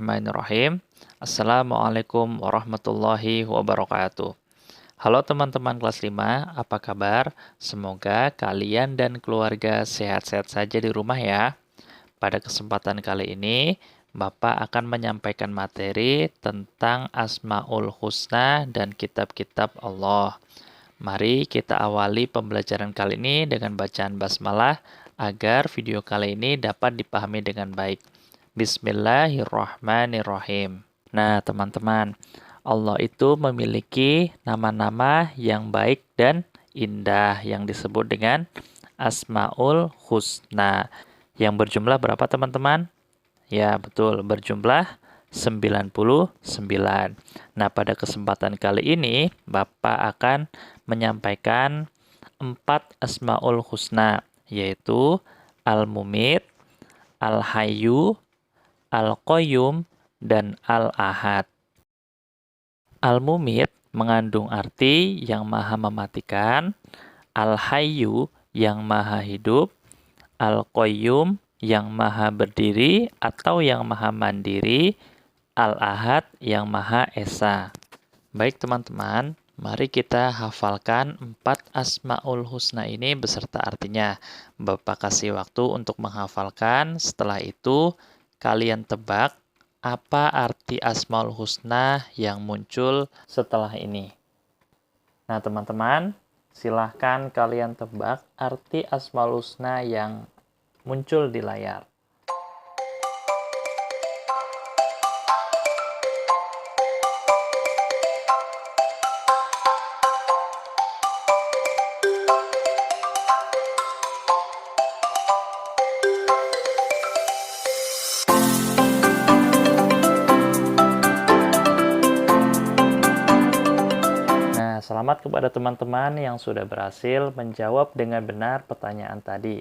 Bismillahirrahmanirrahim. Assalamualaikum warahmatullahi wabarakatuh. Halo teman-teman kelas 5, apa kabar? Semoga kalian dan keluarga sehat-sehat saja di rumah ya. Pada kesempatan kali ini, Bapak akan menyampaikan materi tentang Asmaul Husna dan kitab-kitab Allah. Mari kita awali pembelajaran kali ini dengan bacaan basmalah agar video kali ini dapat dipahami dengan baik. Bismillahirrahmanirrahim. Nah, teman-teman, Allah itu memiliki nama-nama yang baik dan indah yang disebut dengan Asmaul Husna. Yang berjumlah berapa, teman-teman? Ya, betul, berjumlah 99. Nah, pada kesempatan kali ini, Bapak akan menyampaikan 4 Asmaul Husna, yaitu Al-Mumit, Al-Hayyu, Al-Qayyum, dan Al-Ahad. Al-Mumit mengandung arti yang maha mematikan, Al-Hayyu yang maha hidup, Al-Qayyum yang maha berdiri atau yang maha mandiri, Al-Ahad yang maha esa. Baik teman-teman, mari kita hafalkan 4 Asmaul Husna ini beserta artinya. Bapak kasih waktu untuk menghafalkan, setelah itu kalian tebak apa arti Asmaul Husna yang muncul setelah ini. Nah teman-teman, silahkan kalian tebak arti Asmaul Husna yang muncul di layar. Selamat kepada teman-teman yang sudah berhasil menjawab dengan benar pertanyaan tadi.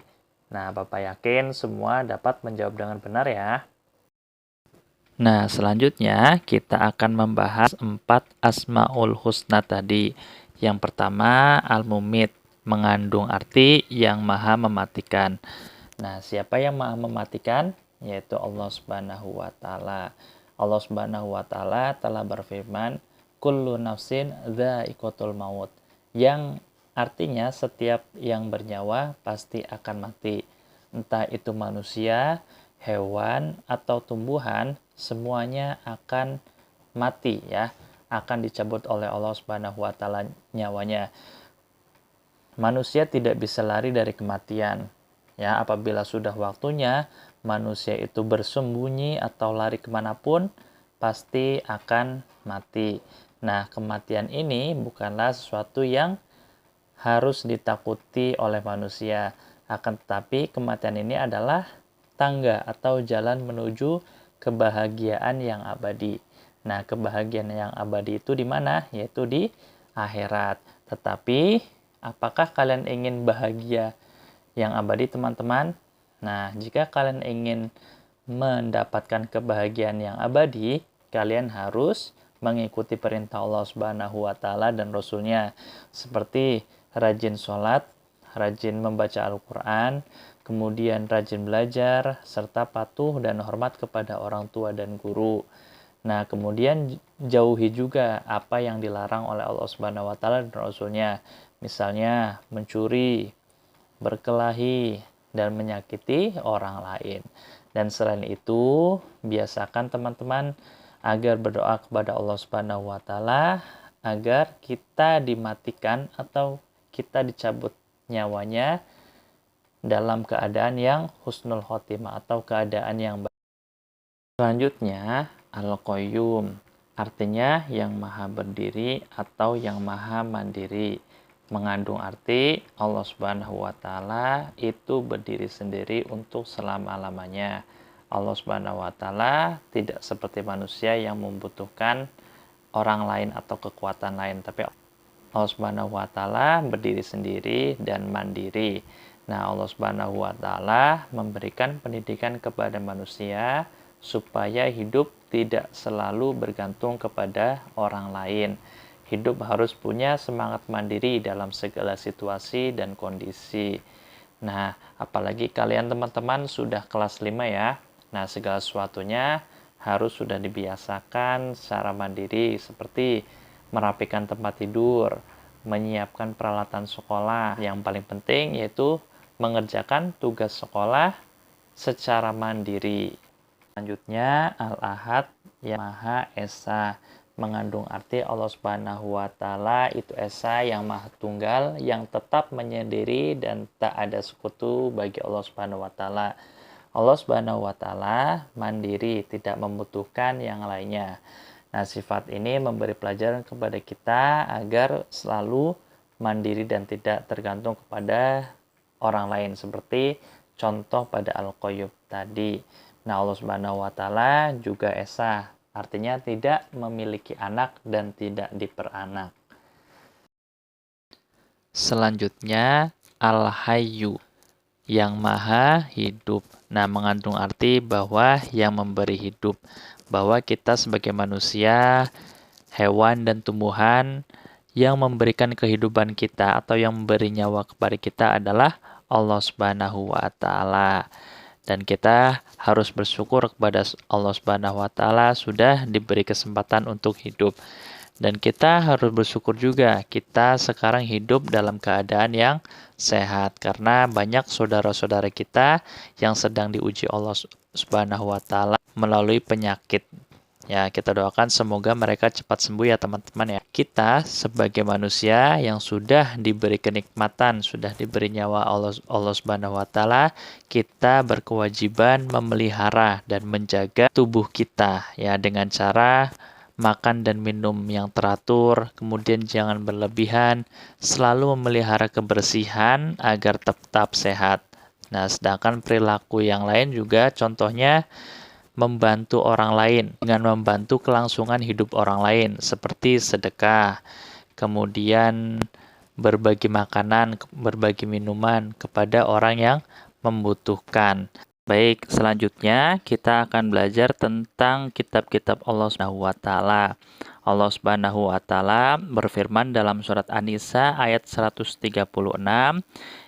Nah, Bapak yakin semua dapat menjawab dengan benar ya. Nah, selanjutnya kita akan membahas 4 Asmaul Husna tadi. Yang pertama, Al-Mumit, mengandung arti yang maha mematikan. Nah, siapa yang maha mematikan? Yaitu Allah Subhanahu wa Ta'ala. Allah Subhanahu wa Ta'ala telah berfirman, kullu nafsin dha'iqatul maut, yang artinya setiap yang bernyawa pasti akan mati. Entah itu manusia, hewan, atau tumbuhan, semuanya akan mati ya, akan dicabut oleh Allah Subhanahu wa Ta'ala nyawanya. Manusia tidak bisa lari dari kematian. Ya, apabila sudah waktunya manusia itu bersembunyi atau lari kemanapun, pasti akan mati. Nah, kematian ini bukanlah sesuatu yang harus ditakuti oleh manusia. Akan tetapi, kematian ini adalah tangga atau jalan menuju kebahagiaan yang abadi. Nah, kebahagiaan yang abadi itu di mana? Yaitu di akhirat. Tetapi, apakah kalian ingin bahagia yang abadi, teman-teman? Nah, jika kalian ingin mendapatkan kebahagiaan yang abadi, kalian harus mengikuti perintah Allah Subhanahu wa Ta'ala dan Rasul-Nya, seperti rajin sholat, rajin membaca Al-Quran, kemudian rajin belajar, serta patuh dan hormat kepada orang tua dan guru. Nah, kemudian jauhi juga apa yang dilarang oleh Allah Subhanahu wa Ta'ala dan Rasul-Nya, misalnya mencuri, berkelahi, dan menyakiti orang lain. Dan selain itu, biasakan teman-teman agar berdoa kepada Allah Subhanahu wa Ta'ala agar kita dimatikan atau kita dicabut nyawanya dalam keadaan yang husnul khotimah atau keadaan yang baik. Selanjutnya, Al-Qayyum, artinya yang maha berdiri atau yang maha mandiri. Mengandung arti Allah Subhanahu wa Ta'ala itu berdiri sendiri untuk selama-lamanya. Allah Subhanahu wa Ta'ala tidak seperti manusia yang membutuhkan orang lain atau kekuatan lain, tapi Allah Subhanahu wa Ta'ala berdiri sendiri dan mandiri. Nah, Allah Subhanahu wa Ta'ala memberikan pendidikan kepada manusia supaya hidup tidak selalu bergantung kepada orang lain. Hidup harus punya semangat mandiri dalam segala situasi dan kondisi. Nah, apalagi kalian teman-teman sudah kelas 5 ya. Nah, segala sesuatunya harus sudah dibiasakan secara mandiri, seperti merapikan tempat tidur, menyiapkan peralatan sekolah. Yang paling penting yaitu mengerjakan tugas sekolah secara mandiri. Selanjutnya, Al-Ahad yang Maha Esa, mengandung arti Allah Subhanahu wa Ta'ala itu Esa yang Maha Tunggal, yang tetap menyendiri dan tak ada sekutu bagi Allah Subhanahu wa Ta'ala. Allah Subhanahu wa Ta'ala mandiri, tidak membutuhkan yang lainnya. Nah, sifat ini memberi pelajaran kepada kita agar selalu mandiri dan tidak tergantung kepada orang lain, seperti contoh pada Al-Qayyum tadi. Nah, Allah Subhanahu wa Ta'ala juga Esa, artinya tidak memiliki anak dan tidak diperanak. Selanjutnya, Al-Hayyu, yang Maha Hidup. Nah, mengandung arti bahwa yang memberi hidup, bahwa kita sebagai manusia, hewan, dan tumbuhan yang memberikan kehidupan kita atau yang memberi nyawa kepada kita adalah Allah Subhanahu wa Ta'ala. Dan kita harus bersyukur kepada Allah Subhanahu wa Ta'ala sudah diberi kesempatan untuk hidup. Dan kita harus bersyukur juga kita sekarang hidup dalam keadaan yang sehat, karena banyak saudara-saudara kita yang sedang diuji Allah Subhanahu wa Ta'ala melalui penyakit. Ya, kita doakan semoga mereka cepat sembuh ya teman-teman ya. Kita sebagai manusia yang sudah diberi kenikmatan, sudah diberi nyawa Allah Subhanahu wa Ta'ala, kita berkewajiban memelihara dan menjaga tubuh kita ya, dengan cara makan dan minum yang teratur, kemudian jangan berlebihan, selalu memelihara kebersihan agar tetap sehat. Nah, sedangkan perilaku yang lain juga contohnya membantu orang lain dengan membantu kelangsungan hidup orang lain, seperti sedekah, kemudian berbagi makanan, berbagi minuman kepada orang yang membutuhkan. Baik, selanjutnya kita akan belajar tentang kitab-kitab Allah Subhanahu wa Ta'ala. Allah Subhanahu wa Ta'ala berfirman dalam surat An-Nisa ayat 136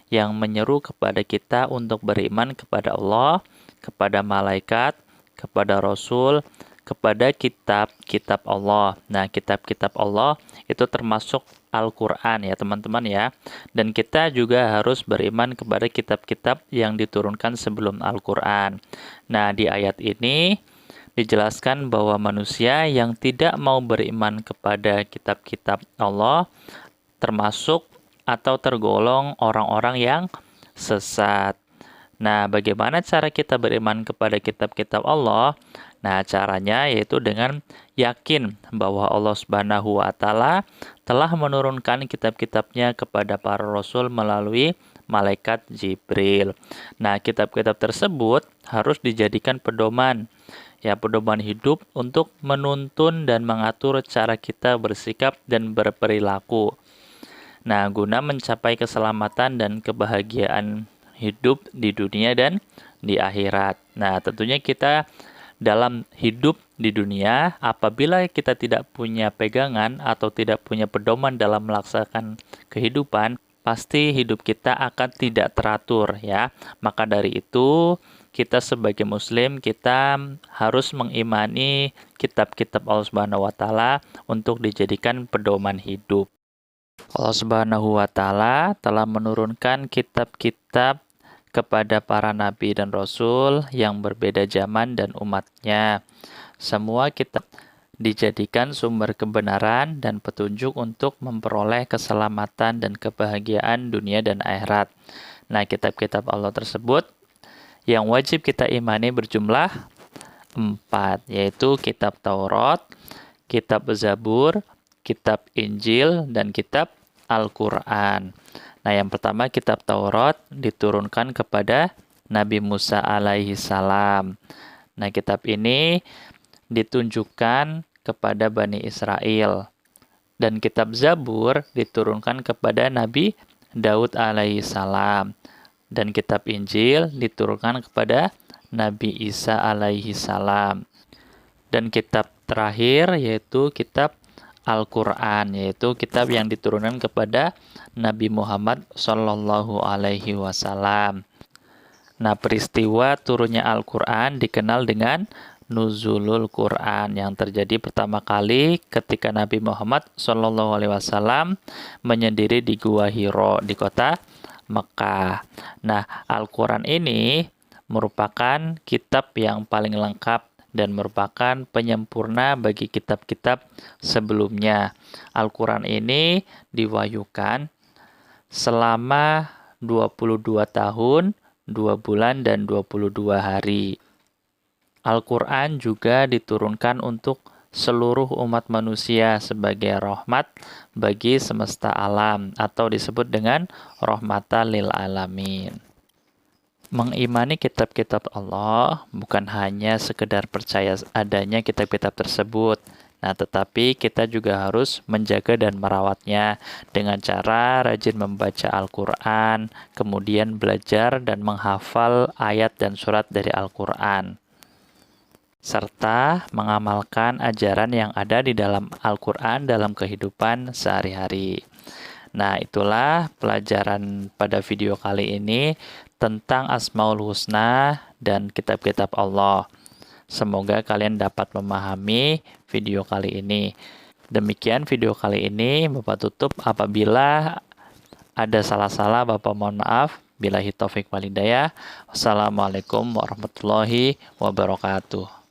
yang menyeru kepada kita untuk beriman kepada Allah, kepada malaikat, kepada Rasul, kepada kitab-kitab Allah. Nah, kitab-kitab Allah itu termasuk Al-Quran ya teman-teman ya. Dan kita juga harus beriman kepada kitab-kitab yang diturunkan sebelum Al-Quran. Nah, di ayat ini dijelaskan bahwa manusia yang tidak mau beriman kepada kitab-kitab Allah termasuk atau tergolong orang-orang yang sesat. Nah, bagaimana cara kita beriman kepada kitab-kitab Allah? Nah, caranya yaitu dengan yakin bahwa Allah Subhanahu wa Ta'ala telah menurunkan kitab-kitabnya kepada para rasul melalui malaikat Jibril. Nah, kitab-kitab tersebut harus dijadikan pedoman, ya, pedoman hidup untuk menuntun dan mengatur cara kita bersikap dan berperilaku. Nah, guna mencapai keselamatan dan kebahagiaan hidup di dunia dan di akhirat. Nah, tentunya kita dalam hidup di dunia, apabila kita tidak punya pegangan atau tidak punya pedoman dalam melaksanakan kehidupan, pasti hidup kita akan tidak teratur ya. Maka dari itu, kita sebagai muslim, kita harus mengimani kitab-kitab Allah Subhanahu wa Ta'ala untuk dijadikan pedoman hidup. Allah Subhanahu wa Ta'ala telah menurunkan kitab-kitab kepada para nabi dan rasul yang berbeda zaman dan umatnya. Semua kitab dijadikan sumber kebenaran dan petunjuk untuk memperoleh keselamatan dan kebahagiaan dunia dan akhirat. Nah, kitab-kitab Allah tersebut yang wajib kita imani berjumlah 4, yaitu kitab Taurat, kitab Zabur, kitab Injil, dan kitab Al-Quran. Nah, yang pertama kitab Taurat diturunkan kepada Nabi Musa alaihi salam. Nah, kitab ini ditunjukkan kepada Bani Israel. Dan kitab Zabur diturunkan kepada Nabi Daud alaihi salam. Dan kitab Injil diturunkan kepada Nabi Isa alaihi salam. Dan kitab terakhir yaitu kitab Al-Quran, yaitu kitab yang diturunkan kepada Nabi Muhammad Sallallahu Alaihi Wasallam. Nah, peristiwa turunnya Al-Quran dikenal dengan nuzulul Quran yang terjadi pertama kali ketika Nabi Muhammad SAW menyendiri di Gua Hiro di kota Mekah. Nah, Al-Quran ini merupakan kitab yang paling lengkap dan merupakan penyempurna bagi kitab-kitab sebelumnya. Al-Quran ini diwahyukan selama 22 tahun, 2 bulan, dan 22 hari. Al-Quran juga diturunkan untuk seluruh umat manusia sebagai rahmat bagi semesta alam atau disebut dengan rahmatan lil alamin. Mengimani kitab-kitab Allah bukan hanya sekedar percaya adanya kitab-kitab tersebut. Nah, tetapi kita juga harus menjaga dan merawatnya dengan cara rajin membaca Al-Quran, kemudian belajar dan menghafal ayat dan surat dari Al-Quran, serta mengamalkan ajaran yang ada di dalam Al-Quran dalam kehidupan sehari-hari. Nah, itulah pelajaran pada video kali ini tentang Asmaul Husna dan kitab-kitab Allah. Semoga kalian dapat memahami video kali ini. Demikian video kali ini, Bapak tutup. Apabila ada salah-salah, Bapak mohon maaf. Billahi taufik walhidayah. Wassalamualaikum warahmatullahi wabarakatuh.